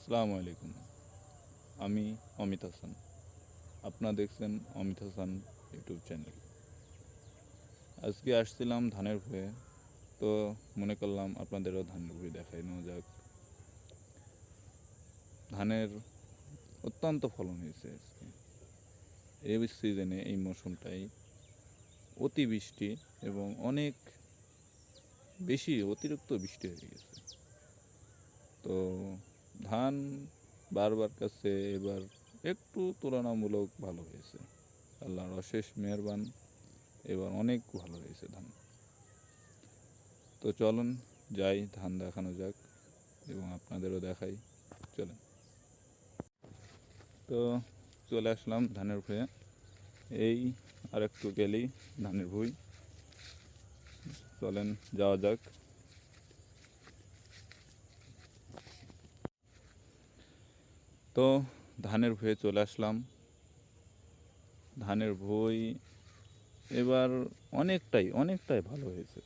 আসসালামু আলাইকুম। আমি অমিত হাসান। আপনারা দেখছেন অমিত হাসান ইউটিউব চ্যানেল। আজকে আসছিলাম ধানের ভুঁয়ে, তো মনে করলাম আপনাদেরও ধানের ভুঁই দেখানো যাক। ধানের অত্যন্ত ফলন হয়েছে আজকে। এই সিজনে, এই মৌসুমটাই অতিবৃষ্টি এবং অনেক বেশি অতিরিক্ত বৃষ্টি হয়ে গেছে। তো ধান বারবার কাছে এবার একটু তুলনামূলক ভালো হয়েছে। আল্লাহর অশেষ মেহেরবান, এবার অনেক ভালো হয়েছে ধান। তো চলুন যাই, ধান দেখানো যাক এবং আপনাদেরও দেখাই। চলেন। তো চলে আসলাম ধানের ভুঁয়ে। এই আর একটু গেলেই ধানের ভুঁই। চলেন যাওয়া যাক। তো ধানের ভুঁয়ে চলে আসলাম। ধানের ভুঁই এবার অনেকটাই ভালো হয়েছে।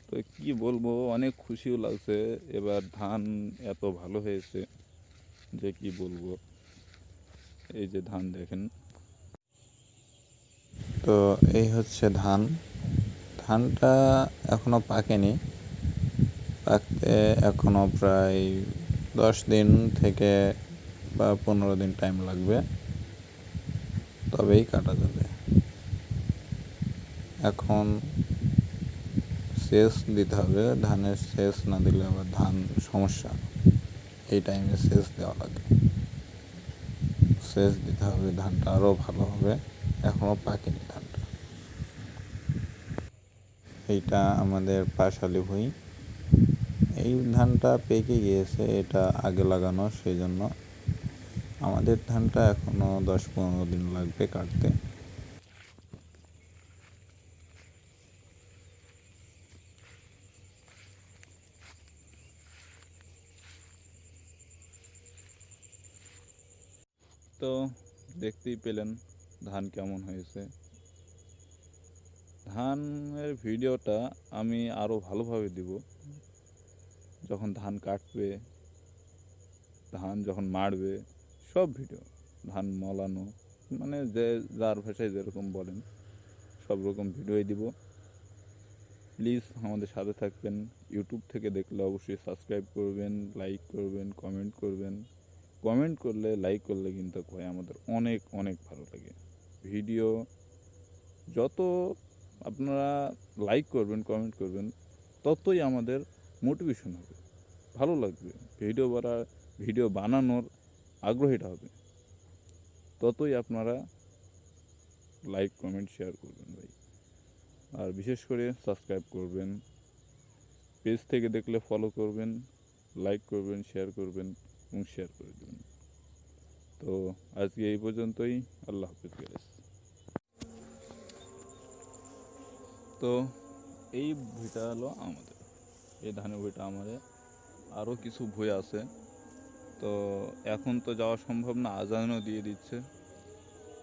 তো কি বলবো, অনেক খুশিও লাগছে। এবার ধান এত ভালো হয়েছে যে কি বলবো। এই যে ধান দেখেন। তো এই হচ্ছে ধান। ধানটা এখনো পাকেনি, পাকতে এখনো প্রায় 10 দিন থেকে বা 15 দিন টাইম লাগবে, তবেই কাটা যাবে। এখন সেচ দিতে হবে, ধানের সেচ না দিলে আবার ধান সমস্যা। এই টাইমে সেচ দেওয়া লাগে, সেচ দিতে হবে, ধানটা আরও ভালো হবে। এখনও পাকেনি ধানটা। এইটা আমাদের পাশালি ভুঁই। এই ধানটা পেকে গিয়েছে, এটা আগে লাগানো, সেই জন্য আমাদের ধানটা এখনও 10-15 দিন লাগবে কাটতে। তো দেখতেই পেলেন ধান কেমন হয়েছে। ধানের ভিডিওটা আমি আরও ভালোভাবে দিব যখন ধান কাটবে, ধান যখন মাড়বে, সব ভিডিও, ধান মলানো, মানে যে যার ভাষায় যেরকম বলেন সব রকম ভিডিওই দিব। প্লিজ আমাদের সাথে থাকবেন। ইউটিউব থেকে দেখলে অবশ্যই সাবস্ক্রাইব করবেন, লাইক করবেন, কমেন্ট করবেন। কমেন্ট করলে, লাইক করলে কিন্তু হয় আমাদের অনেক অনেক ভালো লাগে। ভিডিও যত আপনারা লাইক করবেন, কমেন্ট করবেন, ততই আমাদের মোটিভেশন হবে, ভালো লাগবে। ভিডিও বানানোর আগ্রহীটা হবে, ততই আপনারা লাইক, কমেন্ট, শেয়ার করবেন ভাই। আর বিশেষ করে সাবস্ক্রাইব করবেন। পেজ থেকে দেখলে ফলো করবেন, লাইক করবেন, শেয়ার করবেন এবং শেয়ার করে দেবেন। তো আজকে এই পর্যন্তই। আল্লাহ হাফিজ গাইস। তো এই ভুঁইটা হলো আমাদের, এই ধানের ভুঁইটা আমাদের। আরও কিছু ভুঁই আছে, তো এখন তো যাওয়া সম্ভব না, আজানও দিয়ে দিচ্ছে।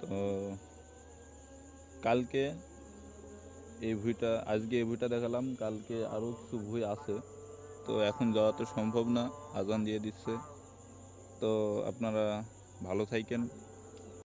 তো কালকে আজকে এই ভুঁইটা দেখালাম, কালকে আরও কিছু ভুঁই আছে। তো এখন যাওয়া তো সম্ভব না, আজান দিয়ে দিচ্ছে। তো আপনারা ভালো থাকেন।